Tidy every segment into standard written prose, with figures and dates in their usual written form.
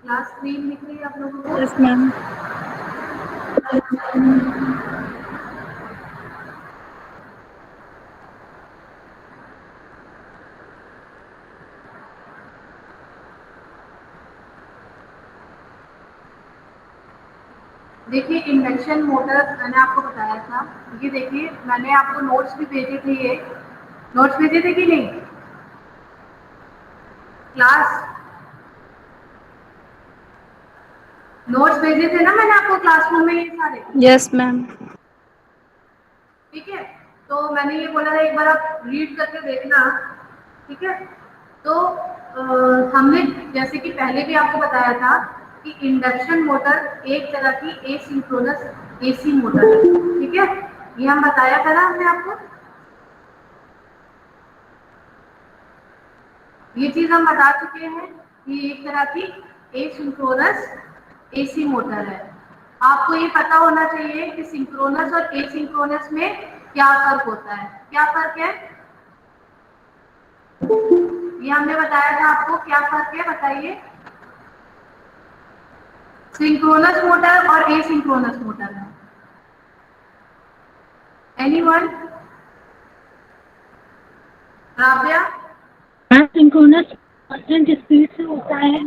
Class screen दिख रही है आप लोगों को? Yes ma'am. देखिए इंडक्शन मोटर मैंने आपको बताया था। ये देखिए मैंने आपको नोट्स भी भेजे थे, ये नोट्स भेजे थे कि नहीं क्लास? नोट्स भेजे थे ना मैंने आपको क्लासरूम में ये सारे। Yes ma'am. ठीक है, तो मैंने ये बोला था एक बार आप रीड करके देखना। ठीक है, तो हमने जैसे कि पहले भी आपको बताया था कि इंडक्शन मोटर एक तरह की एसिंक्रोनस एसी मोटर है। ठीक है, ये हम बताया था ना हमने आपको, ये चीज हम बता चुके हैं कि एक तरह की एसिंक्रोनस एसी मोटर है। आपको ये पता होना चाहिए कि सिंक्रोनस और एसिंक्रोनस में क्या फर्क होता है। क्या फर्क है ये हमने बताया था आपको, क्या फर्क है बताइए। सिंक्रोनस मोटर और एसिंक्रोनस मोटर है। Anyone? Rabia? Ma'am synchronous constant speed से होता है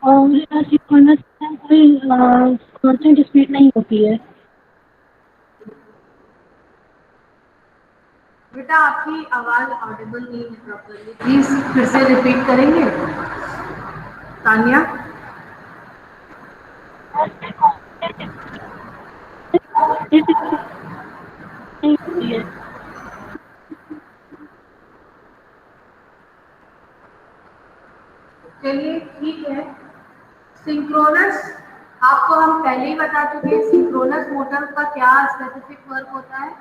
और सिंक्रोनस कोई कांस्टेंट स्पीड नहीं होती है। बेटा आपकी आवाज ऑडिबल नहीं है प्रॉपरली, प्लीज फिर से रिपीट करेंगे तानिया? नहीं होती है। चलिए ठीक है। सिंक्रोनस आपको हम पहले ही बता चुके हैं, सिंक्रोनस मोटर का क्या स्पेसिफिक वर्क होता है।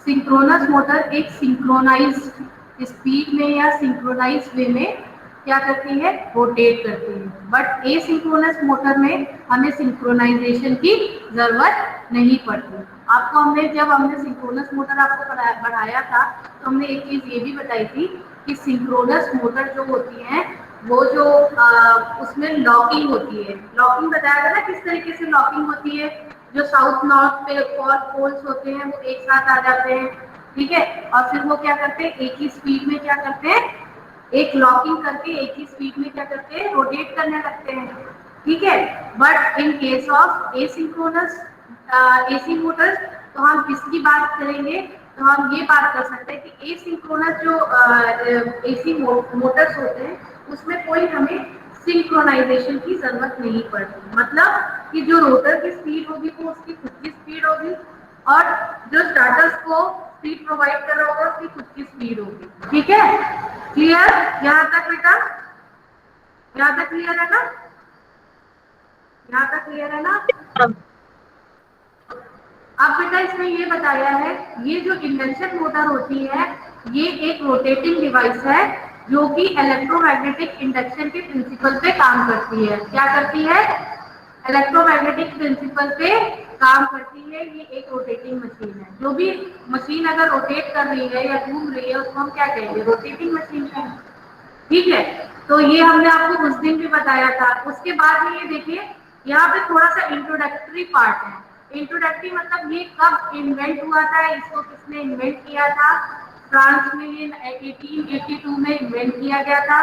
सिंक्रोनस मोटर एक सिंक्रोनाइज्ड स्पीड में या सिंक्रोनाइज्ड वे में क्या करती है, रोटेट करती है। बट एसिंक्रोनस मोटर में हमें सिंक्रोनाइजेशन की जरूरत नहीं पड़ती। आपको जब हमने सिंक्रोनस मोटर आपको बढ़ाया था तो हमने एक चीज ये भी बताई थी कि सिंक्रोनस मोटर जो होती है वो जो उसमें लॉकिंग होती है। लॉकिंग बताया था ना किस तरीके से लॉकिंग होती है। जो साउथ नॉर्थ पे पोल्स होते हैं वो एक साथ आ जाते हैं। ठीक है, और फिर वो क्या करते हैं, एक ही स्पीड में क्या करते हैं, एक लॉकिंग करके एक ही स्पीड में क्या करते हैं, रोटेट करने लगते हैं। ठीक है, but in case of asynchronous AC Motors तो हम किसकी बात करेंगे, तो हम ये बात कर सकते हैं कि एसिंक्रोनस जो एसी मोटर्स होते हैं उसमें कोई हमें सिंक्रोनाइजेशन की जरूरत नहीं पड़ती। मतलब कि जो रोटर की स्पीड होगी वो उसकी खुद की स्पीड होगी और जो स्टार्टर्स को स्पीड प्रोवाइड कर रहा होगा उसकी खुद की स्पीड होगी। ठीक है, क्लियर यहाँ तक बेटा? यहाँ तक क्लियर है ना? यहाँ तक क्लियर है ना? अब बेटा इसमें ये बताया है, ये जो इंडक्शन मोटर होती है ये एक रोटेटिंग डिवाइस है जो कि इलेक्ट्रोमैग्नेटिक इंडक्शन के प्रिंसिपल पे काम करती है। क्या करती है, इलेक्ट्रोमैग्नेटिक प्रिंसिपल पे काम करती है। ये एक रोटेटिंग मशीन है। जो भी मशीन अगर रोटेट कर रही है या घूम रही है उसको हम क्या कहेंगे, रोटेटिंग मशीन कहेंगे। ठीक है, तो ये हमने आपको उस दिन भी बताया था। उसके बाद में ये देखिए यहाँ पे थोड़ा सा इंट्रोडक्टरी पार्ट है। इंट्रोडक्टरी मतलब ये कब इन्वेंट हुआ था, इसको किसने इन्वेंट किया था। फ्रांस में ये 1882 में इन्वेंट किया गया था।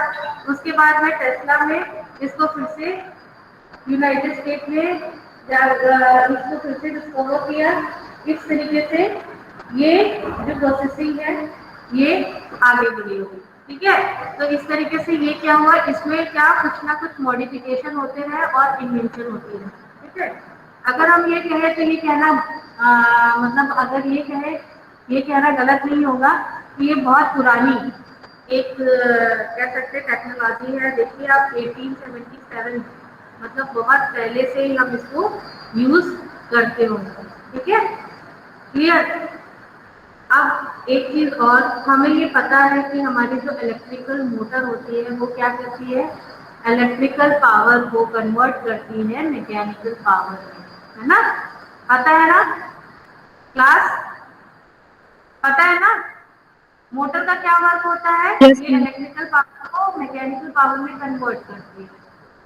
उसके बाद में टेस्ला में इसको फिर से यूनाइटेड स्टेट में इसको फिर से डिस्कवर किया। इस तरीके से ये जो प्रोसेसिंग है ये आगे बढ़ी होगी। ठीक है, तो इस तरीके से ये क्या हुआ, इसमें क्या कुछ ना कुछ मॉडिफिकेशन होते हैं और इन्वेंशन होती है। ठीक है, अगर हम ये कहें तो ये कहना मतलब अगर ये कहना गलत नहीं होगा कि ये बहुत पुरानी एक कह सकते टेक्नोलॉजी है। देखिए आप 1877 मतलब बहुत पहले से ही हम इसको यूज करते होंगे। ठीक है, क्लियर? अब एक चीज और हमें ये पता है कि हमारी जो इलेक्ट्रिकल मोटर होती है वो क्या करती है, इलेक्ट्रिकल पावर को कन्वर्ट करती है मैकेनिकल पावर में, है ना? पता है ना क्लास? पता है ना मोटर का क्या वर्क होता है, यस ये मैम। इलेक्ट्रिकल पावर को मैकेनिकल पावर में कन्वर्ट करती है।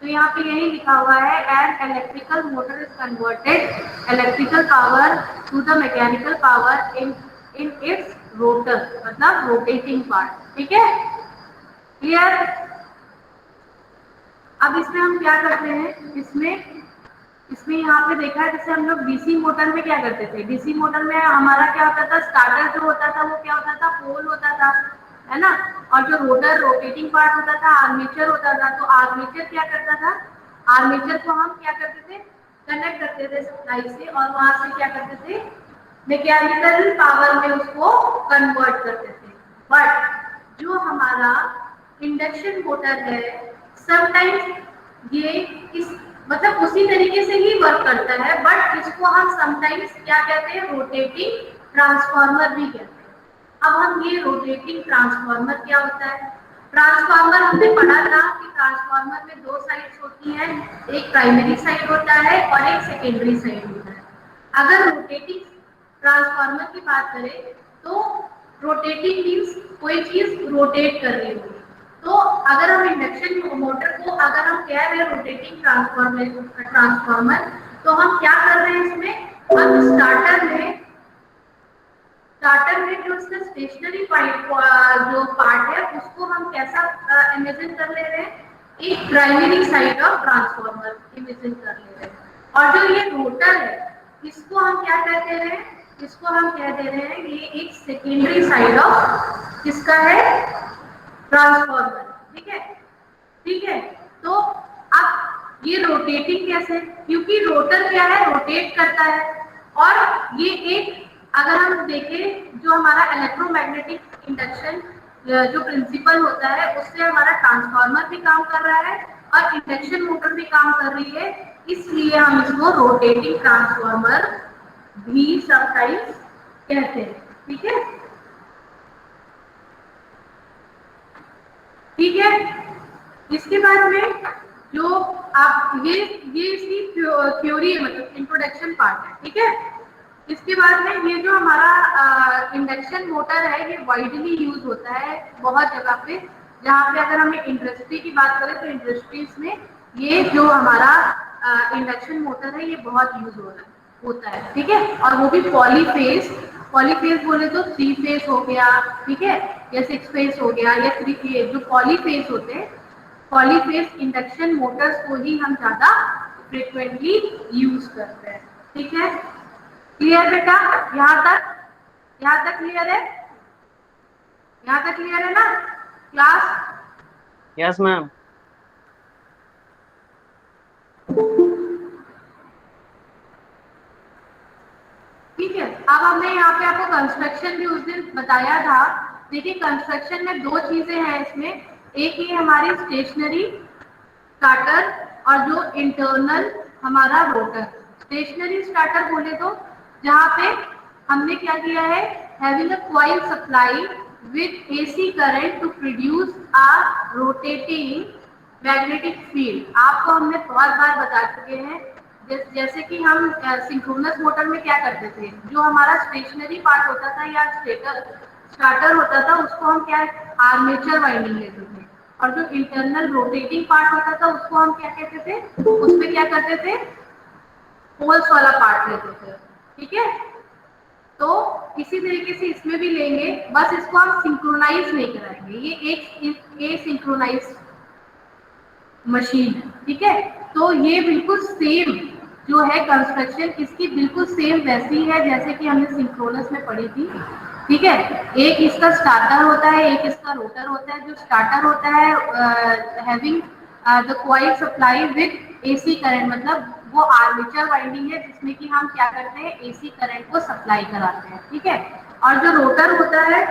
तो तो यहाँ पे यही लिखा हुआ है, an electrical motor is converted electrical power to the mechanical power in its rotor, मतलब रोटेटिंग पार्ट। ठीक है, क्लियर। अब इसमें हम क्या करते हैं, इसमें यहाँ पे देखा है, जैसे हम लोग डीसी मोटर में क्या करते थे, डीसी मोटर में हमारा क्या होता था, स्टार्टर जो होता था वो क्या होता था, पोल होता था, है ना। और जो रोटर रोटेटिंग पार्ट होता था आर्मेचर होता था। तो आर्मेचर क्या करता था, आर्मेचर को हम क्या करते थे, कनेक्ट करते थे सप्लाई से, और वहां से क्या करते थे, मैकेनिकल पावर में उसको कन्वर्ट करते थे। बट जो हमारा इंडक्शन मोटर है, समटाइम्स ये इस मतलब उसी तरीके से ही वर्क करता है, बट इसको हम समटाइम्स क्या कहते हैं, रोटेटिंग ट्रांसफार्मर भी कहते हैं। अब हम ये रोटेटिंग ट्रांसफार्मर क्या होता है, ट्रांसफार्मर हमने पढ़ा था कि ट्रांसफार्मर में दो साइड्स होती हैं, एक प्राइमरी साइड होता है और एक सेकेंडरी साइड होता है। अगर रोटेटिंग ट्रांसफार्मर की बात करें तो रोटेटिंग मीन्स कोई चीज रोटेट कर रही होगी। तो अगर हम इंडक्शन मोटर को अगर हम कह रहे हैं रोटेटिंग ट्रांसफार्मर, तो हम क्या कर रहे हैं इसमें, हम स्टार्टर में जो उसका स्टेशनरी जो पार्ट है उसको हम कैसा इमेजिन कर ले रहे हैं, एक primary side of transformer imagine कर ले रहे हैं। और जो ये रोटर है इसको हम क्या कहते हैं, इसको हम कह दे रहे हैं ये एक सेकेंडरी साइड ऑफ किसका है, ट्रांसफार्मर। ठीक है, ठीक है। तो अब ये रोटेटिंग कैसे, क्योंकि रोटर क्या है, रोटेट करता है। और ये एक अगर हम देखें जो हमारा इलेक्ट्रोमैग्नेटिक इंडक्शन जो प्रिंसिपल होता है उससे हमारा ट्रांसफार्मर भी काम कर रहा है और इंडक्शन मोटर भी काम कर रही है, इसलिए हम इसको रोटेटिंग ट्रांसफार्मर भी समटाइम्स कहते हैं। ठीक है, ठीक है। इसके बाद में जो आप ये इसकी थ्योरी है, मतलब इंट्रोडक्शन पार्ट है। ठीक है, इसके बाद में ये जो हमारा इंडक्शन मोटर है ये वाइडली यूज होता है बहुत जगह पे, जहाँ पे अगर हमें इंडस्ट्री की बात करें तो इंडस्ट्रीज में ये जो हमारा इंडक्शन मोटर है ये बहुत यूज होता है। ठीक है, और वो भी पॉलीफेज बोले तो 3 फेज हो गया, ठीक है, या 6 फेज हो गया, या 3 फेज। जो पॉलीफेज होते हैं, पॉलीफेज इंडक्शन मोटर्स को ही हम ज्यादा फ्रिक्वेंटली यूज करते हैं। ठीक है, क्लियर बेटा, यहाँ तक क्लियर है, यहाँ तक क्लियर है ना क्लास? Yes ma'am. ठीक है, अब हमने यहाँ पे आपको कंस्ट्रक्शन भी उस दिन बताया था। देखिए कंस्ट्रक्शन में दो चीजें हैं इसमें, एक ये हमारी स्टेशनरी स्टार्टर और जो इंटरनल हमारा रोटर। स्टेशनरी स्टार्टर बोले तो जहाँ पे हमने क्या किया है, having a coil supply with AC current to produce a rotating magnetic field. आपको हमने बहुत बार बता चुके हैं, जैसे कि हम सिंक्रोनस मोटर में क्या करते थे, जो हमारा स्टेशनरी पार्ट होता था या स्टार्टर होता था उसको हम क्या आर्मेचर वाइंडिंग लेते थे, और जो इंटरनल रोटेटिंग पार्ट होता था उसको हम क्या कहते थे, उसमें क्या करते थे, पोल्स वाला पार्ट लेते थे। ठीक है, तो इसी तरीके से इसमें भी लेंगे, बस इसको हम सिंक्रोनाइज नहीं कराएंगे, ये एक एसिंक्रोनाइज मशीन है। ठीक है, तो ये बिल्कुल सेम जो है कंस्ट्रक्शन इसकी बिल्कुल सेम वैसी है जैसे कि हमने सिंक्रोनस में पढ़ी थी। ठीक है, एक इसका स्टार्टर होता है, एक इसका रोटर होता है। जो स्टार्टर होता है having the coil supply with AC current, मतलब वो आर्मेचर वाइंडिंग है जिसमें कि हम क्या करते हैं, AC करंट को सप्लाई कराते हैं। ठीक है, और जो रोटर होता है,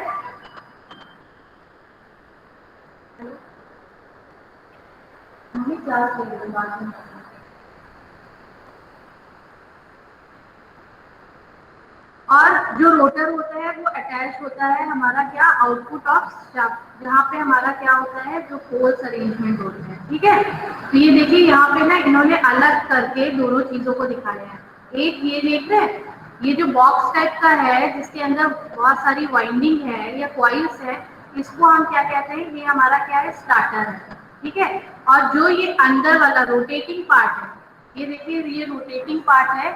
और जो रोटर होता है वो अटैच होता है हमारा क्या, आउटपुट ऑफ शाफ्ट, जहाँ पे हमारा क्या होता है, जो पोल्स अरेंजमेंट होते हैं। ठीक है, तो ये देखिए यहाँ पे ना इन्होंने अलग करके दोनों चीजों को दिखाया है। एक ये देख रहे हैं, ये जो बॉक्स टाइप का है जिसके अंदर बहुत सारी वाइंडिंग है या कॉइल्स है, इसको हम क्या कहते हैं, ये हमारा क्या है, स्टार्टर है। ठीक है, और जो ये अंदर वाला रोटेटिंग पार्ट है, ये देखिए ये रोटेटिंग पार्ट है,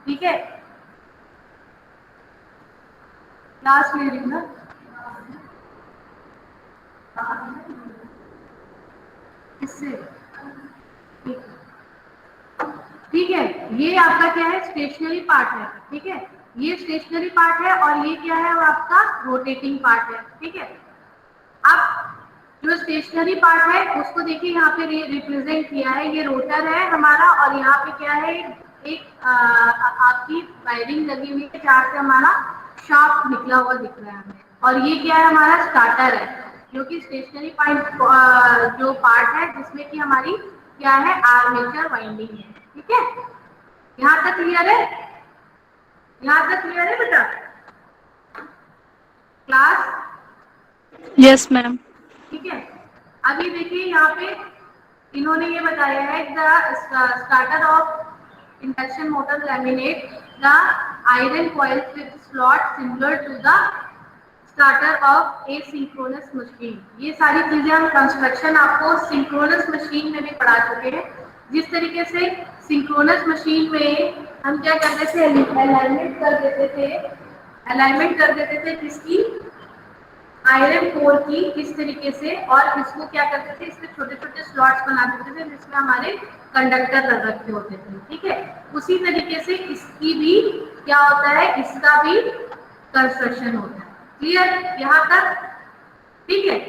ठीक है। क्लास ले रही हूँ ना, इससे ठीक है, ठीक है। ये आपका क्या है, स्टेशनरी पार्ट है, ठीक है। ये स्टेशनरी पार्ट है और ये क्या है, आपका रोटेटिंग पार्ट है, ठीक है। अब जो स्टेशनरी पार्ट है उसको देखिए यहाँ पे रिप्रेजेंट किया है, ये रोटर है हमारा, और यहाँ पे क्या है, एक आपकी वायरिंग लगी हुई है जहाँ से हमारा शाफ्ट निकला हुआ दिख रहा है हमें, और ये क्या है, हमारा स्टार्टर है, जो कि स्टेशनरी पार्ट जो पार्ट है जिसमें कि हमारी क्या है, आर्मेचर वाइंडिंग है, ठीक है। यहाँ तक क्लियर है, यहाँ तक क्लियर है बेटा क्लास? Yes ma'am. ठीक है। अभी देखिए यहाँ पे इन्होंने ये बताया है, the starter of induction motor laminate the iron coil with slot similar to the starter of a synchronous machine. ये सारी चीजें हम कंस्ट्रक्शन आपको सिंक्रोनस मशीन में भी पढ़ा चुके हैं। जिस तरीके से सिंक्रोनस मशीन में हम क्या करते थे, अलाइनमेंट कर देते थे, अलाइनमेंट कर देते थे किसकी, आयरन कोर की, इस तरीके से, और इसको क्या करते थे, इसमें छोटे छोटे स्लॉट्स बना देते थे जिसमें हमारे कंडक्टर लग रखे होते थे, ठीक है। उसी तरीके से इसकी भी क्या होता है, इसका भी कंस्ट्रक्शन होता है। क्लियर यहाँ तक? ठीक है।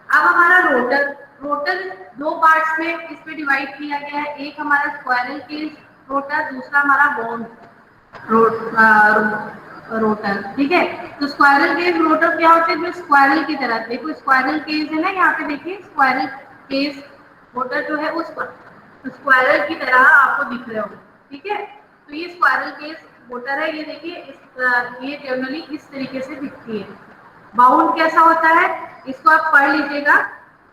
अब हमारा रोटर, रोटर दो पार्ट्स में इसमें डिवाइड किया गया है, एक हमारा स्क्वायरल केज रोटर, दूसरा हमारा बाउंड रोटर, ठीक है। तो स्क्वायरल केज रोटर क्या होते हैं, जो स्क्वायरल की तरह, देखो स्क्वायरल केज है ना, यहाँ पे देखिए स्क्वायरल केज रोटर जो है उस पर स्क्वायरल की तरह आपको दिख रहे हो, ठीक है। तो ये स्क्वायरल केज रोटर है, ये देखिए ये जनरली इस तरीके से दिखती है। बाउंड कैसा होता है, इसको आप पढ़ लीजिएगा,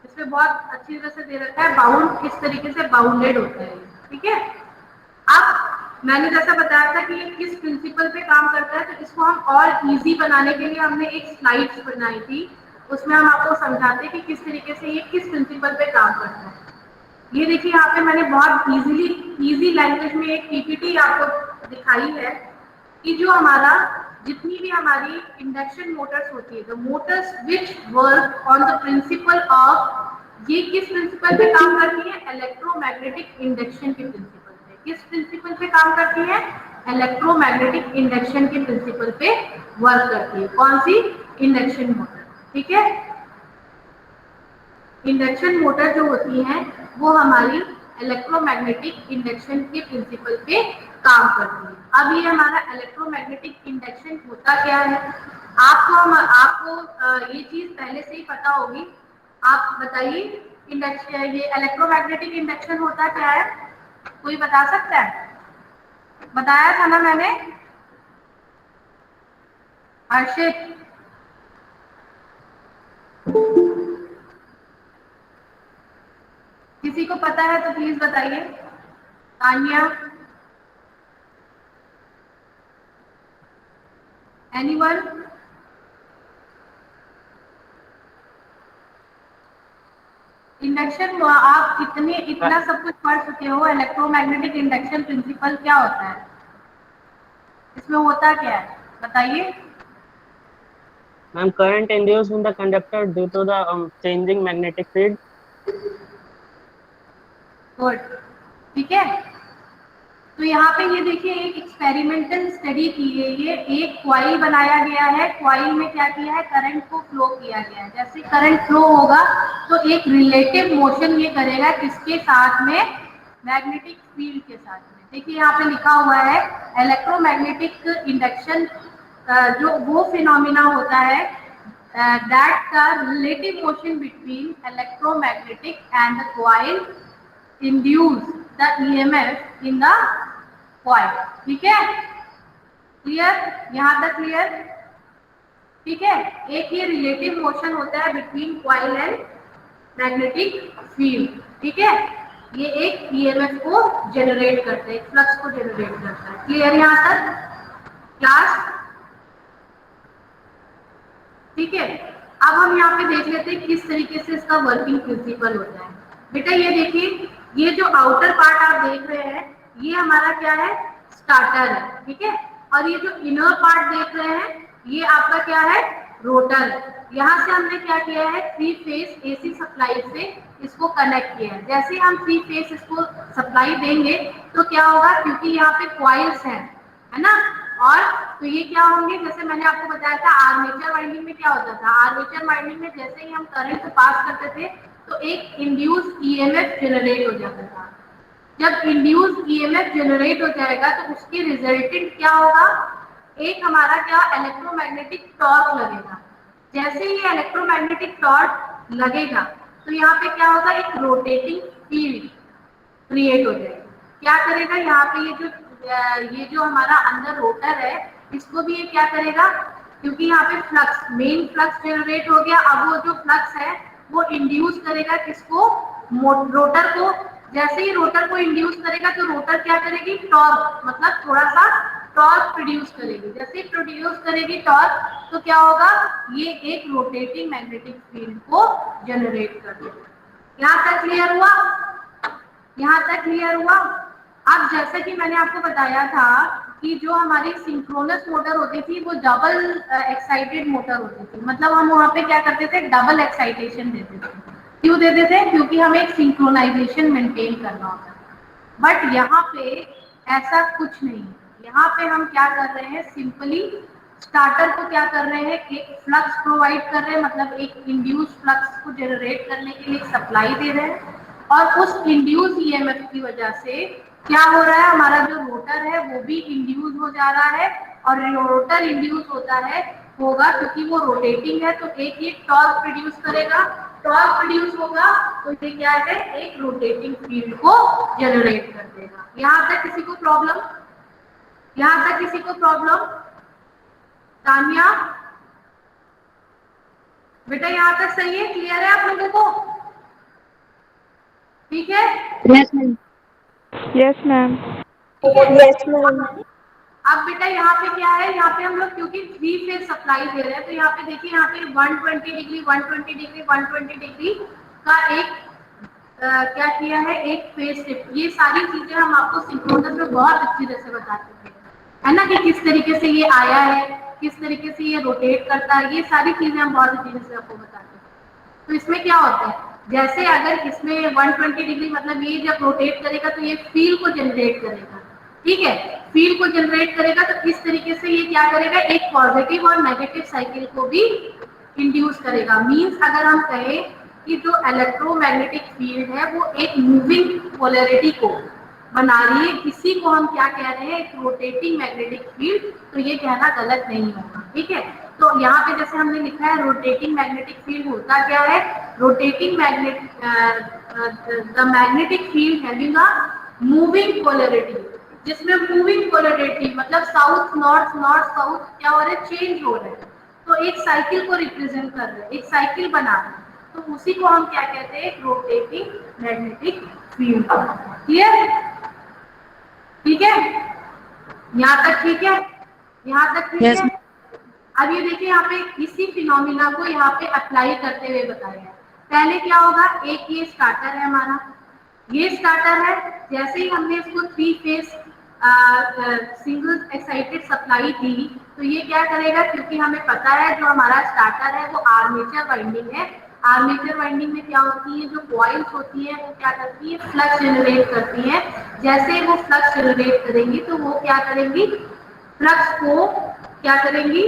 इसमें बहुत अच्छी तरह से दे रखा है, बाउंड किस तरीके से बाउंडेड होता है, ठीक है। अब मैंने जैसा बताया था कि ये किस प्रिंसिपल पे काम करता है, तो इसको हम और इजी बनाने के लिए हमने एक स्लाइड्स बनाई थी, उसमें हम आपको समझाते हैं कि किस तरीके से ये किस प्रिंसिपल पे काम करता है। ये देखिए यहाँ पे मैंने बहुत इजी लैंग्वेज में एक पीपीटी आपको दिखाई है कि जो हमारा जितनी भी हमारी इंडक्शन मोटर्स होती है, the Motors which work on the principle of, ये किस प्रिंसिपल पे काम करती है, इलेक्ट्रोमैग्नेटिक इंडक्शन के प्रिंसिपल पे। किस प्रिंसिपल पे काम करती है, इलेक्ट्रोमैग्नेटिक इंडक्शन के प्रिंसिपल पे वर्क करती है। कौन सी, इंडक्शन मोटर, ठीक है। इंडक्शन मोटर जो होती है वो हमारी इलेक्ट्रोमैग्नेटिक इंडक्शन के प्रिंसिपल पे काम करती है। अब ये हमारा इलेक्ट्रोमैग्नेटिक इंडक्शन होता क्या है, आपको ये चीज पहले से ही पता होगी। आप बताइए, इंडक्शन, ये इलेक्ट्रोमैग्नेटिक इंडक्शन होता क्या है, कोई बता सकता है? बताया था ना मैंने, हर्षित? किसी को पता है तो प्लीज बताइए। तानिया, एनीवन? इंडक्शन, आप इतना सब कुछ पढ़ चुके हो, इलेक्ट्रोमैग्नेटिक इंडक्शन प्रिंसिपल क्या होता है, इसमें होता क्या है बताइए। Ma'am, current induced in the conductor due to the changing magnetic field. Good, ठीक है। तो यहाँ पे ये देखिए एक एक्सपेरिमेंटल स्टडी की है, ये एक कॉइल बनाया गया है, कॉइल में क्या किया है, करंट को फ्लो किया गया है। जैसे करंट फ्लो होगा तो एक रिलेटिव मोशन ये करेगा, किसके साथ में, मैग्नेटिक फील्ड के साथ में। देखिए यहाँ पे लिखा हुआ है इलेक्ट्रोमैग्नेटिक इंडक्शन, जो वो फिनोमिना होता है that the relative motion between electromagnetic and the coil induce the EMF in the coil, ठीक है। क्लियर, यहाँ तक क्लियर, ठीक है। एक ये रिलेटिव मोशन होता है between coil and magnetic field, ठीक है। ये एक EMF को जनरेट करता है, फ्लक्स को जनरेट करता है। क्लियर यहाँ तक क्लास? ठीक है। अब हम यहाँ पे देख लेते हैं किस तरीके से इसका वर्किंग प्रिंसिपल होता है। बेटा ये देखिए, ये जो आउटर पार्ट आप देख रहे हैं ये हमारा क्या है, स्टार्टर है, ठीक है। और ये जो इनर पार्ट देख रहे हैं ये आपका क्या है, रोटर। यहाँ से हमने क्या किया है, 3 फेज एसी सप्लाई से इसको कनेक्ट किया है। जैसे ही हम 3 फेज इसको सप्लाई देंगे तो क्या होगा, क्योंकि यहाँ पे कॉइल्स हैं, है ना। और तो ये क्या होंगे, जैसे मैंने आपको बताया था आर्मेचर वाइंडिंग में क्या होता था, आर्मेचर वाइंडिंग में जैसे ही हम करंट पास करते थे तो एक इंड्यूस ईएमएफ जनरेट हो जाता था। जब इंड्यूस ईएमएफ जनरेट हो जाएगा तो उसके रिजल्टेंट क्या होगा, एक हमारा क्या इलेक्ट्रोमैग्नेटिक टॉर्क लगेगा। जैसे ही इलेक्ट्रोमैग्नेटिक टॉर्क लगेगा तो यहाँ पे क्या होगा, एक रोटेटिंग फील्ड क्रिएट हो जाएगी। क्या करेगा, यहाँ पे ये जो हमारा अंदर रोटर है इसको भी ये क्या करेगा, क्योंकि यहाँ पे फ्लक्स, मेन फ्लक्स जनरेट हो गया। अब वो जो फ्लक्स है वो इंड्यूस करेगा किसको, रोटर को। जैसे ही रोटर को इंड्यूस करेगा तो रोटर क्या करेगी, टॉर्क, मतलब थोड़ा सा टॉर्क प्रोड्यूस करेगी। जैसे ही प्रोड्यूस करेगी टॉर्क तो क्या होगा, ये एक रोटेटिंग मैग्नेटिक फील्ड को जनरेट कर देगा। यहाँ तक क्लियर हुआ, यहाँ तक क्लियर हुआ। अब जैसे कि मैंने आपको बताया था कि जो हमारी सिंक्रोनस मोटर होती थी वो डबल एक्साइटेड मोटर होती थी, मतलब हम वहाँ पे क्या करते थे, डबल एक्साइटेशन देते थे। क्यों देते थे, क्योंकि हमें एक सिंक्रोनाइजेशन मेंटेन करना होता है। बट यहाँ पे ऐसा कुछ नहीं है। यहाँ पे हम क्या कर रहे हैं, सिंपली स्टार्टर को क्या कर रहे हैं, एक फ्लक्स प्रोवाइड कर रहे हैं, मतलब एक इंड्यूस फ्लक्स को जनरेट करने के लिए सप्लाई दे रहे हैं। और उस इंड्यूस ईएमएफ की वजह से क्या हो रहा है, हमारा जो रोटर है वो भी इंड्यूस हो जा रहा है। और रोटर इंड्यूस होगा क्योंकि वो रोटेटिंग है, तो एक ये टॉर्क प्रोड्यूस करेगा। टॉर्क प्रोड्यूस होगा तो ये क्या है, एक रोटेटिंग फील्ड को जनरेट कर देगा। यहाँ तक किसी को प्रॉब्लम, यहाँ तक किसी को प्रॉब्लम, तानिया बेटा यहाँ तक सही है, क्लियर है आप लोगों को, ठीक है। Yes ma'am. Yes, ma'am. Yes ma'am. अब बेटा यहाँ पे क्या है, यहाँ पे हम लोग क्योंकि 3 फेज सप्लाई दे रहे हैं तो यहाँ पे देखिए, यहाँ पे 120 डिग्री 120 डिग्री 120 डिग्री का एक क्या किया है, एक फेज शिफ्ट। ये सारी चीजें हम आपको सिंक्रोनस में बहुत अच्छी तरह से बताते थे, है ना, कि किस तरीके से ये आया है, किस तरीके से ये रोटेट करता है, ये सारी चीजें हम बहुत अच्छी तरह से आपको बताते हैं। तो इसमें क्या होता है, जैसे अगर इसमें 120 डिग्री मतलब ये जब रोटेट करेगा तो ये फील्ड को जनरेट करेगा, ठीक है। फील्ड को जनरेट करेगा तो इस तरीके से ये क्या करेगा, एक पॉजिटिव और नेगेटिव साइकिल को भी इंड्यूस करेगा। मींस अगर हम कहें कि जो इलेक्ट्रोमैग्नेटिक फील्ड है वो एक मूविंग पोलैरिटी को बना रही है, इसी को हम क्या कह रहे हैं, एक रोटेटिंग मैग्नेटिक फील्ड। तो ये कहना गलत नहीं होगा, ठीक है। तो यहाँ पे जैसे हमने लिखा है रोटेटिंग मैग्नेटिक फील्ड होता क्या है, rotating the magnetic field having a moving polarity, जिसमें मूविंग पोलैरिटी मतलब साउथ नॉर्थ नॉर्थ साउथ क्या हो रहा है, चेंज हो रहे हैं। तो एक साइकिल को रिप्रेजेंट कर रहे हैं, एक साइकिल बना रहे हैं, तो उसी को हम क्या कहते हैं, रोटेटिंग मैग्नेटिक फील्ड। क्लियर, ठीक है, यहाँ तक ठीक है, यहाँ तक ठीक Yes, है। अब ये देखिए यहाँ पे इसी फिनोमिना को यहाँ पे अप्लाई करते हुए बताया है। पहले क्या होगा, एक ये स्टार्टर है हमारा, ये स्टार्टर है। जैसे ही हमने इसको 3 फेज सिंगल एक्साइटेड सप्लाई दी तो ये क्या करेगा, क्योंकि हमें पता है जो हमारा स्टार्टर है वो आर्मेचर वाइंडिंग है। आर्मेचर वाइंडिंग में क्या होती है, जो कॉइल्स होती है वो क्या करती है, फ्लक्स जनरेट करती है। जैसे वो फ्लक्स जनरेट करेंगी तो वो क्या करेंगी, फ्लक्स को क्या करेंगी,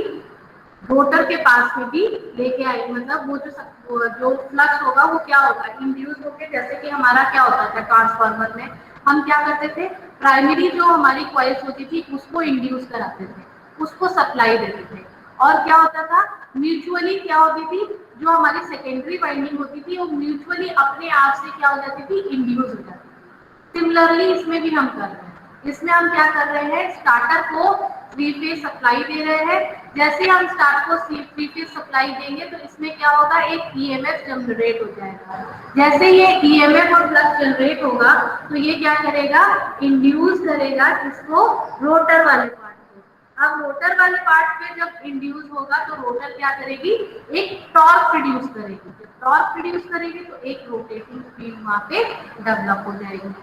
रोटर के पास में भी लेके आएगी। मतलब वो जो फ्लक्स होगा वो क्या होगा, इंड्यूस होकर, जैसे कि हमारा क्या होता था ट्रांसफार्मर में हम क्या करते थे, प्राइमरी जो हमारी कॉइल्स होती थी उसको इंड्यूस कराते थे, उसको सप्लाई देते थे। और क्या होता था, म्यूचुअली क्या होती थी, जो हमारी सेकेंडरी वाइंडिंग होती थी वो म्यूचुअली अपने आप से क्या हो जाती थी, इंड्यूस हो जाती थी। सिमिलरली इसमें भी हम कर रहे हैं, इसमें हम क्या कर रहे हैं, स्टार्टर को 3 फेज सप्लाई दे रहे हैं। जैसे हम स्टार्ट को 3 फेज सप्लाई देंगे तो इसमें क्या होगा, एक ईएमएफ जनरेट हो जाएगा। जैसे ये ईएमएफ और फ्लक्स जनरेट होगा तो ये क्या करेगा, इंड्यूस करेगा किसको, रोटर वाले पार्ट को। अब रोटर वाले पार्ट पे जब इंड्यूस होगा तो रोटर क्या करेगी, एक टॉर्क प्रोड्यूस करेगी। जब टॉर्क प्रोड्यूस करेगी तो एक रोटेटिंग फील्ड वहां पे डेवलप हो जाएगी।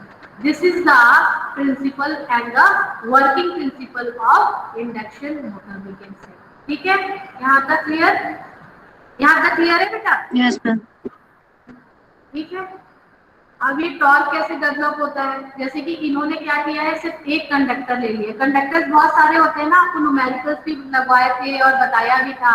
This is the principle and the working principle of induction motor we can say. ठीक है, यहाँ तक क्लियर? यहाँ तक क्लियर है बेटा? Yes ma'am. ठीक है, अब ये टॉर्क कैसे डेवलप होता है, जैसे कि इन्होंने क्या किया है, सिर्फ एक कंडक्टर ले लिया। कंडक्टर्स बहुत सारे होते हैं ना, आपको न्यूमेरिकल्स भी लगवाए थे और बताया भी था,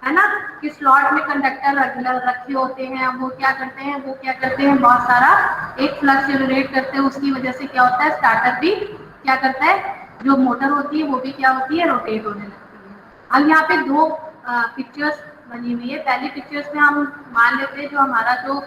है ना, कि स्लॉट में कंडक्टर रखे होते हैं। वो क्या करते हैं, बहुत सारा एक फ्लक्स जनरेट करते हैं। उसकी वजह से क्या होता है, स्टार्टर भी क्या करता है, जो मोटर होती है वो भी क्या होती है, रोटेट होने लगती है। अब यहाँ पे दो पिक्चर्स बनी हुई है। पहली पिक्चर्स में हम मान लेते हैं जो हमारा जो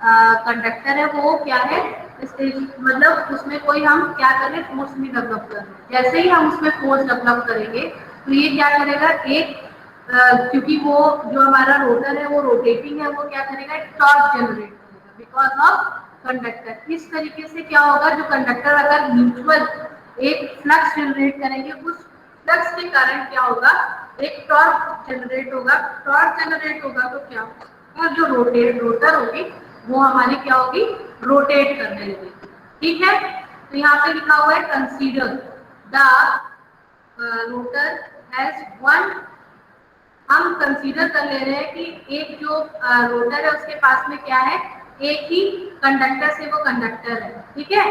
कंडक्टर है वो क्या है, मतलब उसमें कोई हम क्या कर रहे हैं, फोर्स नहीं डेवलप कर रहे हैं। जैसे ही हम उसमें फोर्स डेवलप करेंगे तो ये क्या करेगा, एक क्योंकि वो जो हमारा रोटर है वो रोटेटिंग है, वो क्या करेगा, एक टॉर्क जनरेट करेगा बिकॉज ऑफ कंडक्टर। इस तरीके से क्या होगा, जो कंडक्टर अगर म्यूचुअल एक फ्लक्स जनरेट करेंगे, उस फ्लक्स के कारण क्या होगा, एक टॉर्क जनरेट होगा। टॉर्क जनरेट होगा तो क्या होगा, जो रोटर होगी वो हमारी क्या होगी, रोटेट करने लगेगी। ठीक है, तो यहाँ पे लिखा हुआ है consider the rotor as one. हम कंसीडर कर ले रहे हैं कि एक जो रोटर है उसके पास में क्या है, एक ही कंडक्टर से वो कंडक्टर है, ठीक है,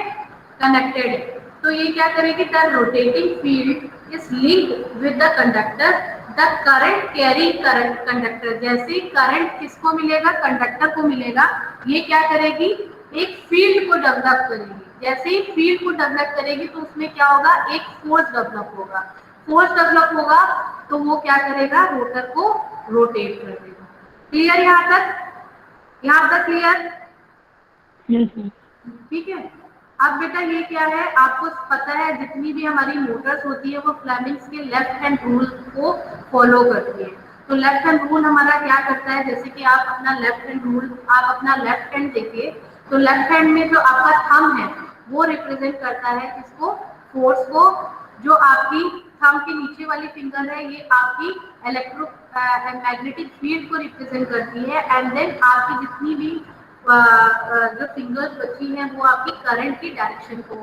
कनेक्टेड है। तो ये क्या करेगी, the rotating field is linked with the conductor, the current carry current conductor. जैसे करंट किसको मिलेगा, कंडक्टर को मिलेगा, ये क्या करेगी, एक फील्ड को डेवलप करेगी। जैसे ही फील्ड को डेवलप करेगी तो उसमें क्या होगा, एक फोर्स डेवलप होगा। फोर्स डेवलप होगा तो वो क्या करेगा, रोटर को रोटेट कर देगा। क्लियर यहाँ तक क्लियर? Yes ma'am. ठीक है, अब बेटा ये क्या है, आपको पता है जितनी भी हमारी मोटर्स होती है वो फ्लेमिंग्स के लेफ्ट हैंड रूल को फॉलो करती है। तो लेफ्ट हैंड रूल हमारा क्या करता है, जैसे कि आप अपना लेफ्ट हैंड रूल, आप अपना लेफ्ट हैंड देखिए तो लेफ्ट हैंड में जो आपका थंब है वो रिप्रेजेंट करता है किसको, फोर्स को। जो आपकी थंब के नीचे वाली फिंगर है ये आपकी मैग्नेटिक फील्ड को रिप्रेजेंट करती है। एंड देन आपकी जितनी भी जो फिंगर्स बची हैं वो आपकी करंट की डायरेक्शन को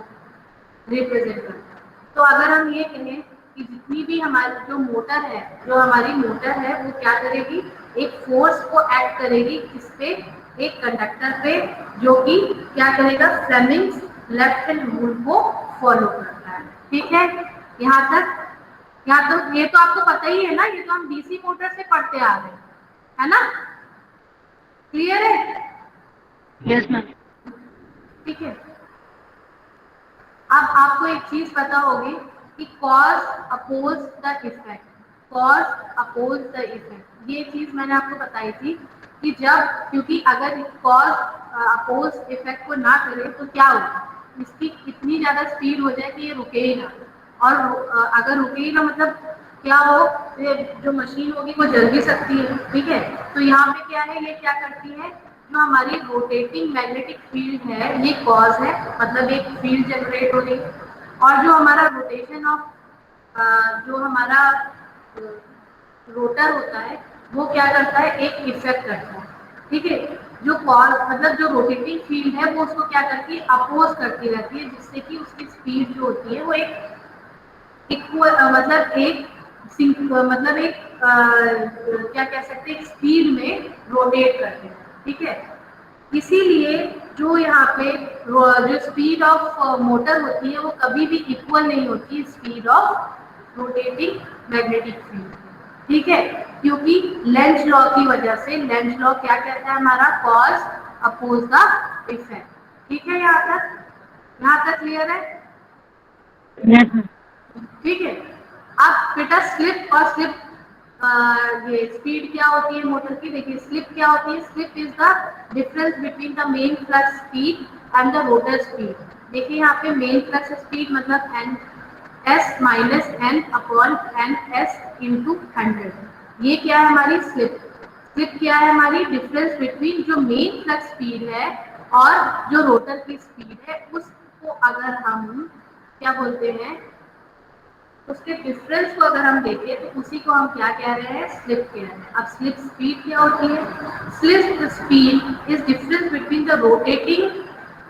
रिप्रेजेंट करता है। तो अगर हम ये कहें कि जितनी भी हमारी जो मोटर है, जो हमारी मोटर है वो क्या करेगी, एक फोर्स को एक्ट करेगी किस पे, एक कंडक्टर पे, जो कि क्या करेगा, फ्लेमिंग्स लेफ्ट हैंड रूल को फॉलो करता है। ठीक है, यहाँ तक ये तो आपको पता ही है ना, ये तो हम डीसी मोटर से पढ़ते आ रहे हैं, है ना? क्लियर है? Yes ma'am. ठीक है, अब आपको एक चीज पता होगी कि cause oppose the effect, cause oppose the effect, ये चीज मैंने आपको बताई थी कि जब, क्योंकि अगर कॉज अपोज इफेक्ट को ना करे तो क्या होगा, इसकी इतनी ज्यादा स्पीड हो जाए कि ये रुके ही ना। और अगर रुके ही ना मतलब क्या हो, ये जो मशीन होगी वो जल भी सकती है। ठीक है, तो यहाँ पे क्या है, ये क्या करती है, जो हमारी रोटेटिंग मैग्नेटिक फील्ड है ये कॉज है, मतलब एक फील्ड जनरेट हो रही है। और जो हमारा रोटेशन ऑफ जो हमारा रोटर होता है वो क्या करता है, एक इफेक्ट करता है। ठीक है, जो कॉज मतलब जो रोटेटिंग फील्ड है वो उसको क्या करती है, अपोज करती रहती है, जिससे कि उसकी स्पीड जो होती है वो एक इक्वल मतलब एक क्या कह सकते हैं, स्पीड में रोटेट करते हैं। ठीक है, इसीलिए जो यहाँ पे जो स्पीड ऑफ मोटर होती है वो कभी भी इक्वल नहीं होती speed of rotating magnetic field. ठीक है, क्योंकि लेंज लॉ की वजह से, लेंज लॉ क्या कहता है हमारा, कॉज अपोज द इफेक्ट। ठीक है, यहाँ तक क्लियर है? Yes ma'am. ठीक है, अब बेटा स्लिप और स्लिप ये स्पीड क्या होती है मोटर की, देखिए स्लिप क्या होती है, slip is the difference between the main flux speed and the rotor speed. देखिए यहाँ पे मेन फ्लक्स स्पीड मतलब N S minus N upon N S into 100, ये क्या है हमारी स्लिप। स्लिप क्या है हमारी, डिफरेंस बिटवीन जो मेन फ्लक्स स्पीड है और जो रोटर की स्पीड है, उसको अगर हम क्या बोलते हैं, उसके डिफरेंस को अगर हम देखें तो उसी को हम क्या कह रहे हैं, स्लिप कह रहे हैं। अब स्लिप स्पीड क्या होती है? Slip speed is difference between the rotating,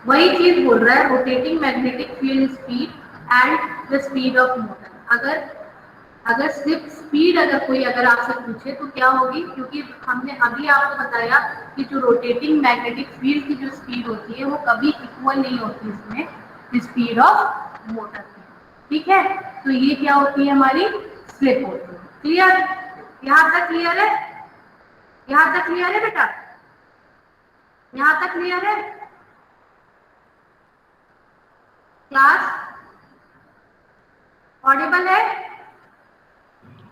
वही चीज बोल रहा है, rotating magnetic field speed and the speed of motor. अगर स्लिप स्पीड अगर कोई अगर आपसे पूछे तो क्या होगी, क्योंकि हमने अभी आपको बताया कि जो रोटेटिंग मैग्नेटिक फील्ड की जो स्पीड होती है वो कभी इक्वल नहीं होती इसमें स्पीड ऑफ मोटर की। ठीक है, तो ये क्या होती है, हमारी स्लिप होती है। क्लियर? यहाँ तक क्लियर है? यहाँ तक क्लियर है बेटा? यहाँ तक क्लियर है क्लास? ऑडिबल है?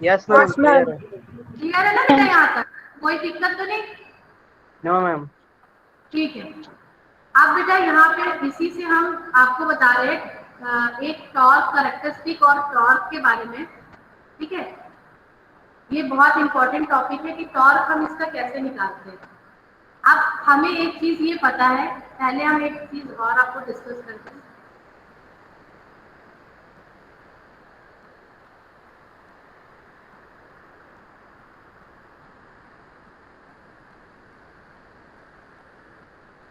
Yes, ma'am. Clear है. क्लियर है ना बेटा? यहाँ तक कोई दिक्कत तो नहीं? No, ma'am. ठीक है। अब बेटा यहाँ पे इसी से हम आपको बता रहे एक टॉर्क कैरेक्टरिस्टिक और टॉर्क के बारे में। ठीक है, ये बहुत इंपॉर्टेंट टॉपिक है कि टॉर्क हम इसका कैसे निकालते हैं। अब हमें एक चीज ये पता है, पहले हम एक चीज और आपको डिस्कस करते हैं।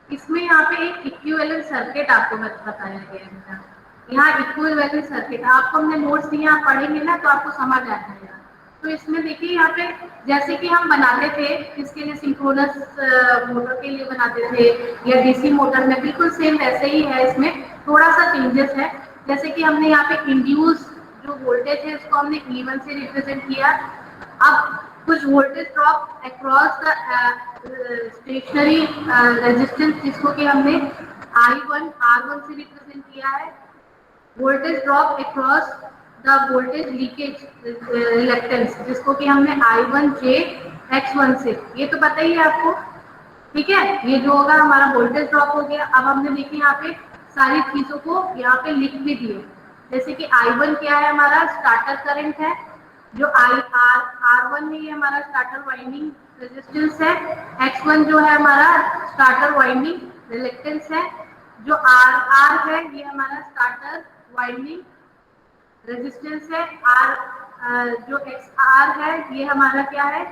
इसमें यहाँ पे एक इक्विवेलेंट सर्किट आपको बताया गया है। यहाँ इक्विवेलेंट सर्किट आपको हमने नोट्स दिए, आप पढ़ेंगे ना तो आपको समझ आ जाएगा। तो इसमें देखिए यहाँ पे जैसे कि हम बनाते थे किसके लिए, सिंक्रोनस मोटर के लिए बनाते थे या डीसी मोटर में, बिल्कुल सेम वैसे ही है। इसमें थोड़ा सा चेंजेस है, जैसे कि हमने यहाँ पे इंड्यूस जो वोल्टेज है उसको हमने E1 से रिप्रेजेंट किया। अब कुछ voltage drop across the stationary resistance जिसको कि हमने I1 R1 से रिप्रेजेंट किया है। Voltage drop across the voltage leakage reactance जिसको कि हमने I1 J X1 से, ये तो पता ही है आपको। ठीक है, ये जो होगा हमारा वोल्टेज ड्रॉप हो गया। अब हमने देखिए यहाँ पे सारी चीजों को यहाँ पे लिख भी दिए, जैसे कि I1 क्या है, हमारा स्टार्टर करंट है। जो R1 है ये हमारा स्टार्टर वाइंडिंग रेजिस्टेंस है। X1 जो है हमारा स्टार्टर वाइंडिंग रिलेक्टेंस है। जो R है ये हमारा स्टार्टर वाइंडिंग रेजिस्टेंस है। जो XR है ये हमारा क्या है,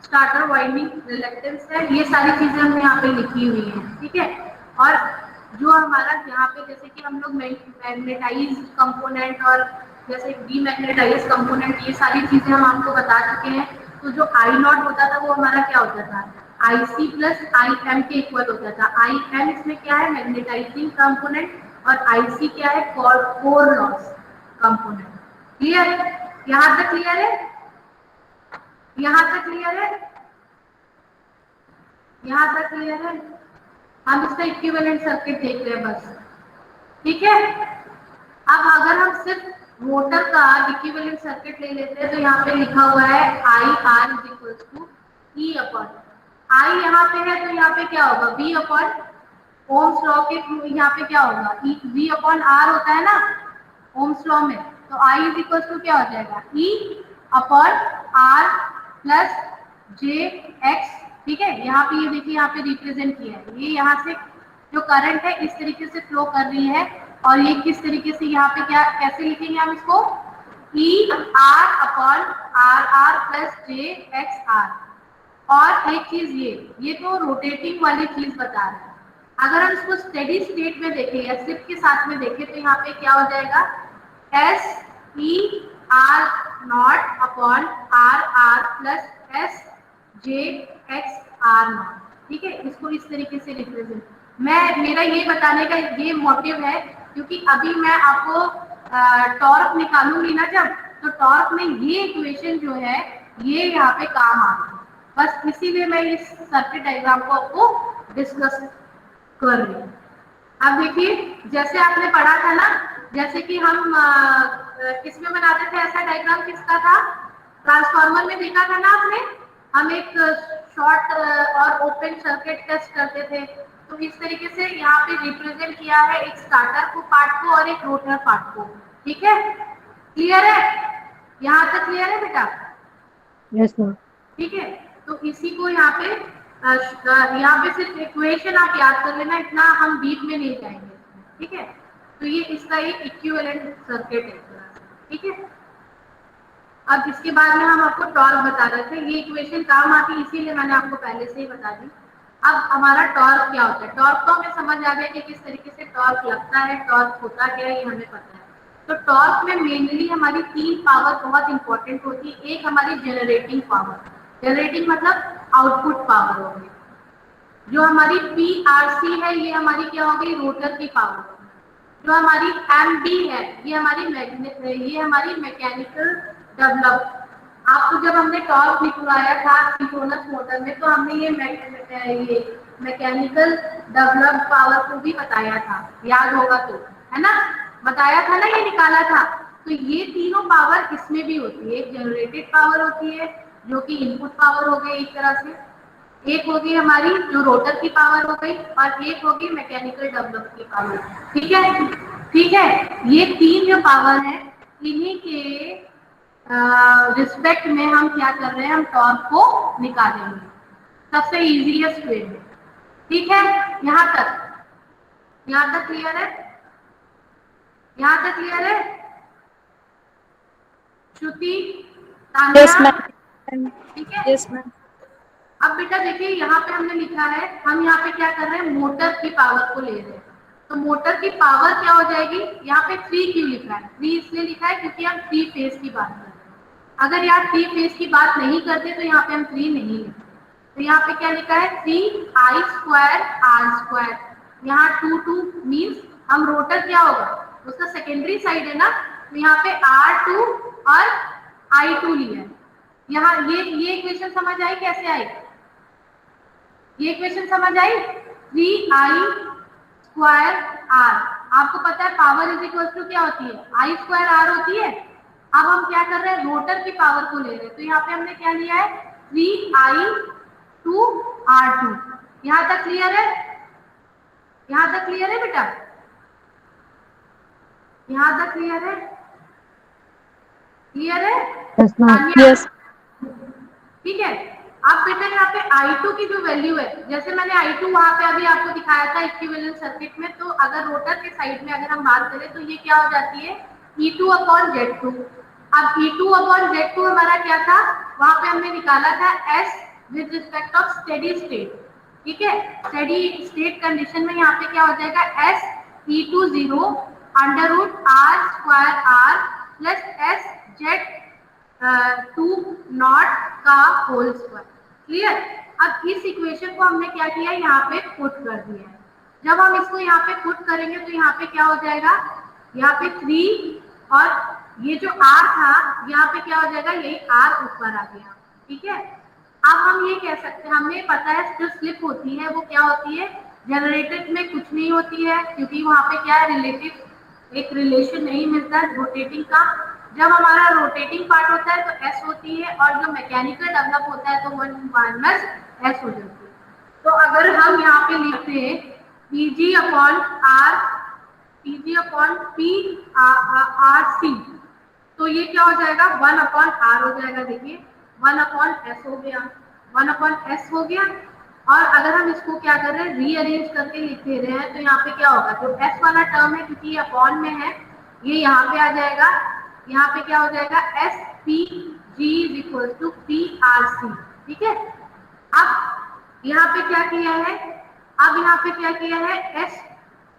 स्टार्टर वाइंडिंग रिलेक्टेंस है। ये सारी चीजें हमने यहाँ पे लिखी हुई हैं। ठीक है, और जो हमारा यहाँ पे जैसे कि हम लोग मैग्नेटाइज कंपोनेंट और जैसे डीमैग्नेटाइज कंपोनेंट, ये सारी चीजें हम आपको बता चुके हैं। तो जो I0 होता था वो हमारा क्या होता था, IC प्लस IM के इक्वल होता था। IM इसमें क्या है, मैग्नेटाइजिंग कंपोनेंट, और IC क्या है, कोर लॉस कंपोनेंट। क्लियर? यहाँ तक क्लियर है? यहाँ तक क्लियर है? यहाँ तक क्लियर है? हम इसका इक्विवेलेंट सर्किट देख रहे हैं बस। ठीक है, अब अगर हम सिर्फ मोटर का इक्विवेलेंट सर्किट ले लेते हैं तो यहाँ पे लिखा हुआ है IR = E अपॉन I। यहाँ पे है तो यहाँ पे क्या होगा, V अपॉन ओम्स लॉ के थ्रू यहाँ पे क्या होगा, V अपॉन R होता है ना ओम्स लॉ में, तो I = क्या हो जाएगा, E upon R plus JX। ठीक है, यहाँ पे ये देखिए यहाँ पे रिप्रेजेंट किया है, ये यहाँ से जो करंट है इस तरीके से फ्लो कर रही है, और ये किस तरीके से यहाँ पे क्या कैसे लिखेंगे हम इसको, ER upon RR plus JXR। और एक चीज ये तो रोटेटिंग वाली चीज बता रहा है। अगर हम इसको स्टेडी स्टेट में देखें या स्लिप के साथ में देखें तो यहाँ पे क्या हो जाएगा, SER0 upon RR plus SJXR0। ठीक है, इसको इस तरीके से रिप्रेजेंट, मेरा ये बताने का ये मोटिव है क्योंकि अभी मैं आपको टॉर्क निकालूंगी ना जब, तो टॉर्क में ये इक्वेशन जो है ये यहाँ पे काम आ रही है। बस इसीलिए मैं इस सर्किट डायग्राम को आपको डिस्कस कर रही हूँ। अब देखिए जैसे आपने पढ़ा था ना, जैसे कि हम किसमें बनाते थे ऐसा डायग्राम, किसका था, ट्रांसफार्मर में देखा था ना आपने, हम एक शॉर्ट और ओपन सर्किट टेस्ट करते थे। तो इस तरीके से यहाँ पे रिप्रेजेंट किया है एक स्टार्टर को पार्ट को और एक रोटर पार्ट को। ठीक है, क्लियर है? यहाँ तक क्लियर है बेटा? Yes ma'am. ठीक है, तो इसी को यहाँ पे सिर्फ इक्वेशन आप याद कर लेना, इतना हम डीप में नहीं जाएंगे। ठीक है, तो ये इसका एक इक्विवेलेंट सर्किट है। ठीक है, अब इसके बाद में हम आपको टॉर्क बता रहे थे, ये इक्वेशन काम आती है इसीलिए मैंने आपको पहले से ही बता दी। अब हमारा टॉर्क क्या होता है, टॉर्क तो हमें समझ आ गया कि किस तरीके से टॉर्क लगता है, टॉर्क होता क्या है ये हमें पता है। तो टॉर्क में मेनली हमारी 3 पावर बहुत इंपॉर्टेंट होती है। एक हमारी जनरेटिंग पावर, जनरेटिंग मतलब आउटपुट पावर होगी। जो हमारी PRC है ये हमारी क्या होगी, रोटर की पावर। जो हमारी MB है ये हमारी मैकेनिकल डेवलप। आपको जब हमने टॉर्क निकलवाया था सिंक्रोनस मोटर में तो हमने ये मैकेनिकल डेवलप पावर को भी बताया था, याद होगा तो, है ना, बताया था ना, ये निकाला था। तो ये तीनों पावर इसमें भी होती है। एक जनरेटेड पावर होती है जो कि इनपुट पावर हो गई एक तरह से, एक होगी हमारी जो रोटर की पावर हो गई, और एक होगी मैकेनिकल डेवलप की पावर। ठीक है, ठीक है, ये 3 जो पावर है इन्हीं के रिस्पेक्ट में हम क्या कर रहे हैं, हम टॉर्क को निकालेंगे सबसे इजीएस्ट वे में। ठीक है, यहाँ तक क्लियर है, यहाँ तक क्लियर है श्रुति, तान्या? Yes, ma'am. ठीक है। Yes, ma'am. अब बेटा देखिए यहाँ पे हमने लिखा है, हम यहाँ पे क्या कर रहे हैं, मोटर की पावर को ले रहे हैं। तो मोटर की पावर क्या हो जाएगी, यहाँ पे 3 क्यों लिखा है, 3 इसलिए लिखा है क्योंकि हम 3 फेज की बात कर रहे हैं। अगर यहाँ 3 फेज की बात नहीं करते तो यहाँ पे हम 3 नहीं लिखते। तो यहाँ पे क्या लिखा है, 3I²R²। यहाँ 2 मीन्स हम रोटर क्या होगा, उसका सेकेंडरी साइड है ना, तो यहाँ पे R2 और I2 लिया है। यहाँ ये इक्वेशन समझ आई, कैसे आई ये इक्वेशन समझ आई, 3I²R। आपको पता है पावर इज इक्वल टू क्या होती है, I²R होती है। अब हम क्या कर रहे हैं, रोटर की पावर को ले रहे हैं। तो यहाँ पे हमने क्या लिया है, 3I²R²। यहाँ तक क्लियर है, यहाँ तक क्लियर है बेटा, यहाँ तक क्लियर है, क्लियर है? Yes, ma'am. Yes. ठीक है। अब बेटा यहाँ पे I2 की जो वैल्यू है, जैसे मैंने I2 वहां पे अभी आपको दिखाया था इक्विवेलेंट सर्किट में, तो अगर रोटर के साइड में अगर हम बात करें तो ये क्या हो जाती है, E2/Z2। अब E2/Z2 हमारा क्या था, वहां पे हमने निकाला था S with respect of steady state. ठीक है, स्टेडी स्टेट कंडीशन में यहाँ पे क्या हो जाएगा, S E20 √R² plus SZ2 का होल स्क्वायर। क्लियर? अब इस इक्वेशन को हमने क्या किया, यहाँ पे पुट कर दिया है। जब हम इसको यहाँ पे पुट करेंगे तो यहाँ पे क्या हो जाएगा, यहाँ पे 3 और ये जो R था यहाँ पे क्या हो जाएगा, यही R ऊपर आ गया। ठीक है, अब हम ये कह सकते हैं, हमें पता है जो स्लिप होती है वो क्या होती है, जनरेटेड में कुछ नहीं होती है क्योंकि वहाँ पे क्या है, रिलेटिव एक रिलेशन नहीं मिलता है रोटेटिंग का। जब हमारा रोटेटिंग पार्ट होता है तो S होती है, और जो मैकेनिकल डेवलप होता है तो 1 माइनस S हो जाती है। तो अगर हम यहाँ पे लिखते हैं PG/PRC, तो ये क्या हो जाएगा, 1/R हो जाएगा। देखिए 1/S हो गया, 1/S हो गया। और अगर हम इसको क्या कर रहे हैं, रीअरेंज करके लिख दे रहे हैं, तो यहाँ पे क्या होगा, जो S वाला टर्म है क्योंकि ये अपॉन में है, ये यहाँ पे आ जाएगा। यहाँ पे क्या हो जाएगा, SPG/PRC। ठीक है, अब यहाँ पे क्या किया है, अब यहाँ पे क्या किया है, S।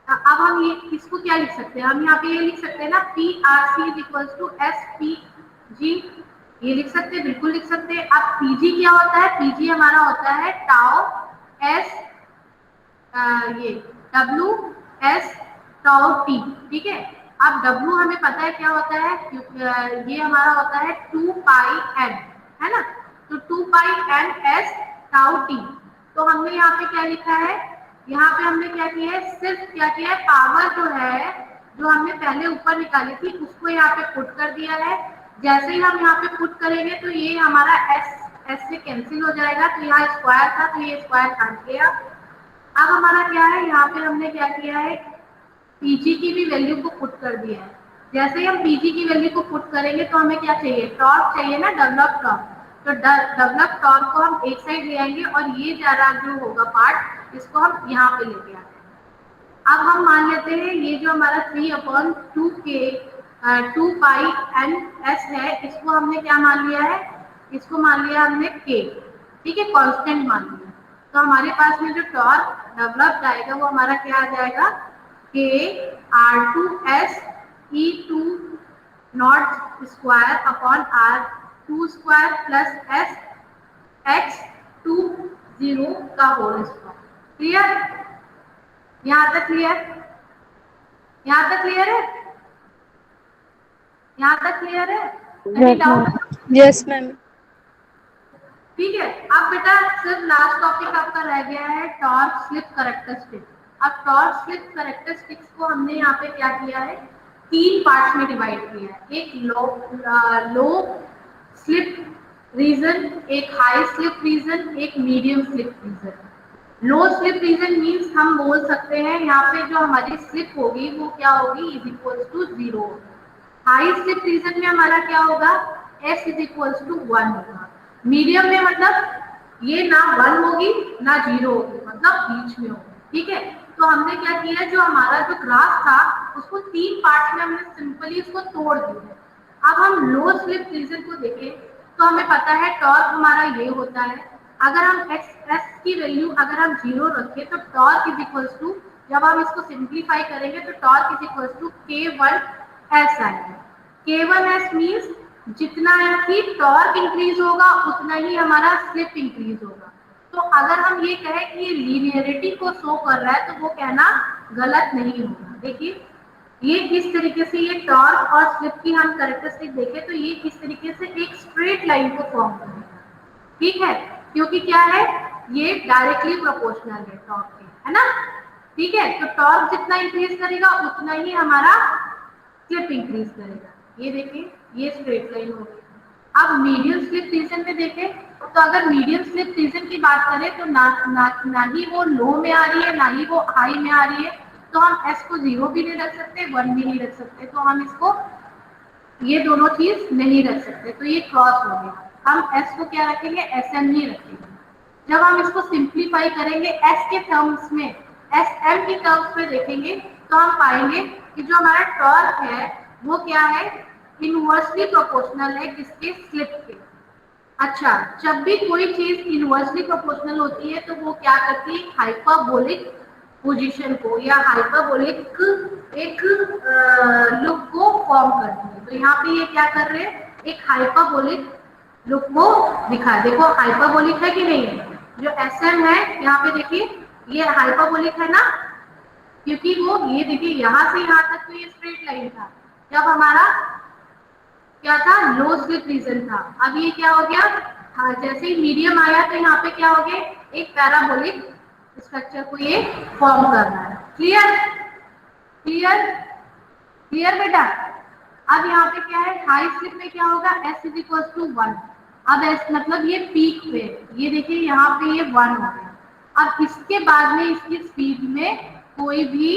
अब हम ये इसको क्या लिख सकते हैं, हम यहाँ पे ये लिख सकते हैं ना, PRC/SPG, ये लिख सकते हैं, बिल्कुल लिख सकते हैं। अब PG क्या होता है, PG हमारा होता है टाउ S, ये WS टाउ T। ठीक है, अब W हमें पता है क्या होता है, ये हमारा होता है 2πN, है ना, तो 2πN/S टाउ T। तो हमने यहाँ पे क्या लिखा है, यहाँ पे हमने क्या किया है, सिर्फ क्या किया है, पावर जो है जो हमने पहले ऊपर निकाली थी उसको यहाँ पे पुट कर दिया है। जैसे ही हम यहाँ पे पुट करेंगे तो ये हमारा S से कैंसिल हो जाएगा, तो यहाँ स्क्वायर था तो ये स्क्वायर काट गया। अब हमारा क्या है, यहाँ पे हमने क्या किया है, PG की भी वैल्यू को पुट कर दिया है। जैसे ही हम PG की वैल्यू को पुट करेंगे तो हमें क्या चाहिए, टॉर्क चाहिए ना, डेवलप टॉर्क। तो डेवलप टॉर्क को हम एक साइड ले आएंगे और ये जरा जो होगा पार्ट, इसको हम यहाँ पे लेके आते हैं। अब हम मान लेते हैं ये जो हमारा 3/2K 2 पाई एन एस है, इसको हमने क्या मान लिया है, इसको मान लिया हमने के, ठीक है, कांस्टेंट मान लिया। तो हमारे पास में जो टॉर्क डेवलप्ड आएगा वो हमारा क्या आ जाएगा, K R two S E two naught square upon R two square plus S X two zero का होल स्क्वायर। क्लियर, यहाँ तक क्लियर, यहाँ तक क्लियर है, यहाँ तक क्लियर है, any Yes, doubt? ma'am. Yes, ma'am. ठीक है, अब बेटा सिर्फ लास्ट टॉपिक आपका रह गया है टॉर्क स्लिप कैरेक्टरिस्टिक। अब टॉर्क स्लिप कैरेक्टरिस्टिक्स को हमने यहाँ पे क्या किया है, तीन पार्ट्स में डिवाइड किया है। एक लो स्लिप रीजन, एक हाई स्लिप रीजन, एक मीडियम स्लिप रीजन। लो स्लिप रीजन मीन्स हम बोल सकते हैं यहाँ पे जो हमारी स्लिप होगी वो क्या होगी, is equal to 0। High slip region में हमारा क्या होगा, s इज इक्वल टू 1 होगा। मीडियम में मतलब ये ना 1 होगी ना 0 होगी, मतलब बीच में होगी, ठीक है। तो हमने क्या किया, जो हमारा जो ग्राफ था उसको तीन पार्ट में हमने सिंपली उसको तोड़ दिया। अब हम लो स्लिप रीजन को देखें तो हमें पता है टॉर्क हमारा ये होता है, अगर हम एस की वैल्यू अगर हम 0 रखें तो टॉर्क इज इक्वल टू, जब हम इसको सिंप्लीफाई करेंगे तो torque is equal to K1S आएगा। K1S मीन्स जितना ही टॉर्क इंक्रीज होगा उतना ही हमारा स्लिप इंक्रीज होगा। तो अगर हम ये कहें कि ये लीनियरिटी को शो कर रहा है तो वो कहना गलत नहीं होगा। देखिए ये किस तरीके से, ये टॉर्क और स्लिप की हम कैरेक्टरिस्टिक देखें तो ये किस तरीके से एक स्ट्रेट लाइन को फॉर्म करेगा, ठीक है, क्योंकि क्या है, ये डायरेक्टली प्रोपोर्शनल है टॉर्क के, है ना, ठीक है। तो टॉर्क जितना इंक्रीज करेगा उतना ही हमारा स्लिप इंक्रीज करेगा। ये देखिए ये स्ट्रेट लाइन हो गई। अब मीडियम स्लिप रीजन में देखें तो अगर मीडियम स्लिप रीजन की बात करें तो ना ही वो लो में आ रही है ना ही वो हाई में आ रही है, तो हम एस को 0 भी नहीं रख सकते 1 भी नहीं रख सकते, तो हम इसको ये दोनों चीज नहीं रख सकते, तो ये क्रॉस हो गया। हम एस को क्या रखेंगे, एस एम ही रखेंगे। जब हम इसको सिंप्लीफाई करेंगे एस के टर्म्स में, एस एम के टर्म्स में देखेंगे तो हम पाएंगे कि जो हमारा टॉर्क है वो क्या है, इनवर्सली प्रोपोर्शनल है किसके, स्लिप के। अच्छा, जब भी कोई चीज इनवर्सली प्रोपोर्शनल होती है तो वो क्या करती है, हाइपरबोलिक पोजीशन को या हाइपरबोलिक एक लुक को फॉर्म करती है। तो यहाँ पे ये क्या कर रहे हैं, एक हाइपरबोलिक लुक को दिखा, देखो हाइपरबोलिक है कि नहीं है, जो एस एम है यहाँ पे देखिए ये हाइपरबोलिक है ना, क्योंकि वो ये देखिए यहाँ से यहाँ तक तो ये स्ट्रेट लाइन था, जब हमारा क्या था, लो स्लिप रीजन था। अब ये क्या हो गया, हाँ, जैसे ही मीडियम आया तो यहाँ पे क्या हो गया, एक पैराबोलिक स्ट्रक्चर को ये फॉर्म कर रहा है। क्लियर, क्लियर, क्लियर बेटा। अब यहाँ पे क्या है, हाई स्लिप में क्या होगा, s इज इक्वल टू 1। अब s मतलब ये पीक पे, ये देखिए यहाँ पे ये 1 हो गया। अब इसके बाद में इसकी स्पीड में कोई भी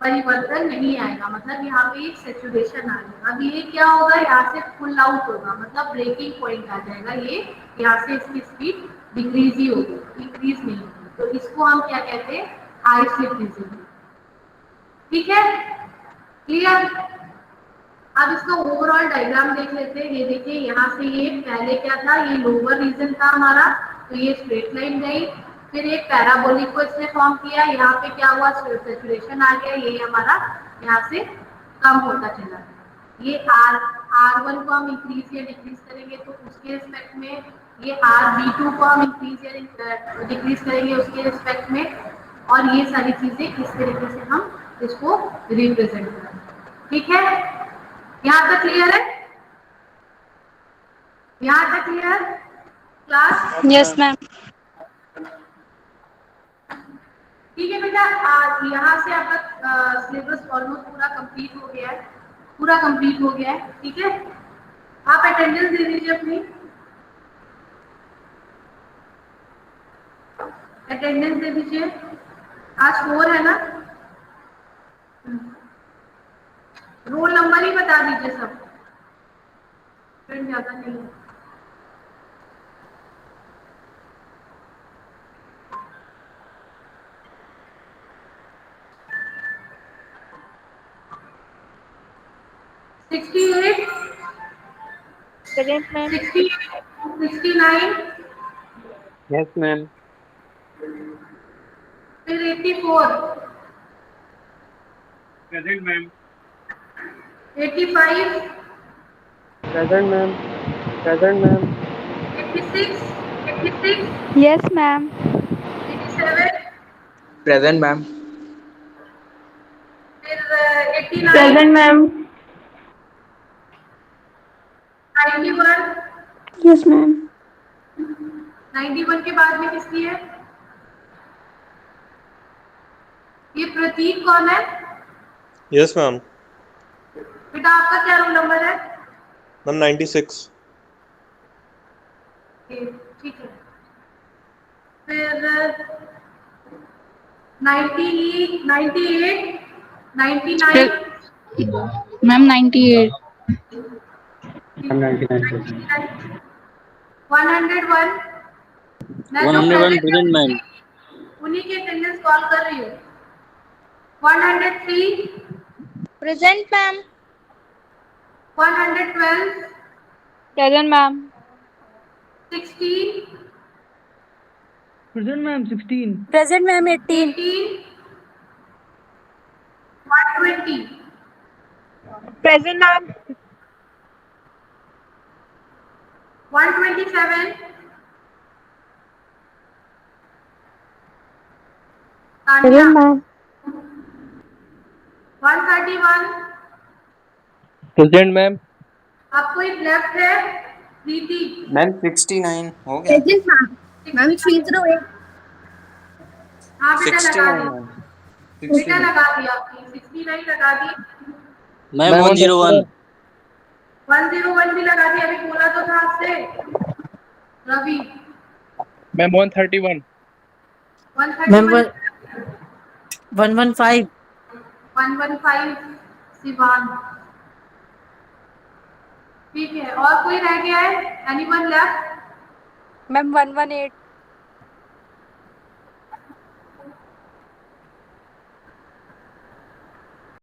परिवर्तन नहीं आएगा, मतलब यहाँ पे एक सैचुरेशन आ जाएगा। अब ये क्या होगा, यहाँ से फुल आउट होगा, मतलब ब्रेकिंग पॉइंट आ जाएगा, ये यहाँ से इसकी स्पीड डिक्रीज ही होगी, इंक्रीज नहीं होगी। तो इसको हम क्या कहते हैं, हाई स्लिप रीजन, ठीक है, क्लियर। अब इसका ओवरऑल डायग्राम देख लेते हैं। ये देखिए यहाँ से ये पहले क्या था, ये लोअर रीजन था हमारा, तो ये स्ट्रेट लाइन गई, फिर एक पैराबोलिक को इसने फॉर्म किया, यहाँ पे क्या हुआ, सैचुरेशन आ गया, ये हमारा यहाँ से कम होता चला। ये R1 को हम इंक्रीज या डिक्रीज करेंगे तो उसके रिस्पेक्ट में, ये RB2 को हम इंक्रीज या डिक्रीज करेंगे उसके रिस्पेक्ट में, और ये सारी चीजें इस तरीके से हम इसको रिप्रेजेंट करेंगे, ठीक है। यहाँ तक क्लियर है, यहाँ तक क्लियर क्लास? Yes, ma'am. ठीक है बेटा, यहाँ से आपका सिलेबस ऑलमोस्ट पूरा कंप्लीट हो गया है, पूरा कंप्लीट हो गया है, ठीक है। आप अटेंडेंस दे दीजिए अपनी, अटेंडेंस दे दीजिए। आज 4 है ना, रोल नंबर ही बता दीजिए सब, फ्रेंड ज्यादा नहीं है। 68, Present, ma'am. 60, 69, Yes, ma'am. फिर 84, Present, ma'am. 85, Present, ma'am. Present, ma'am. 86, Yes, ma'am. 87, Present, ma'am. फिर 89, Present, ma'am. 91, Yes, ma'am. 91 के बाद में किसकी है? ये प्रतीक कौन है? Yes, ma'am. बेटा आपका क्या रोल नंबर है? Ma'am, 96. ठीक है। फिर 90, 98, 99, Ma'am, 98. I'm 99%. 101, मैं जो 101 पहले present, ma'am. उन्हीं के अटेंडेंस कॉल कर रही हूँ। 103, Present, ma'am. 112, Present, ma'am. 16, Present, ma'am. 16. Present, ma'am. 18. 18, 120, Present, ma'am. 127, Tania, Present, ma'am. 131, Present, ma'am. अब कोई लेफ्ट है? प्रीति, मैम 69 हो गया। Present, ma'am. Ma'am, 308. हाँ बेटा लगा 69 दी, मैम। बेटा 69 लगा दी आपकी 69 लगा दी, Ma'am, 101. 101 भी लगा दी, अभी बोला तो था आपसे रवि। Ma'am, 131. 131, 115. 115 सिवान। ठीक है, और कोई रह गया है? Anyone left? Ma'am, 118.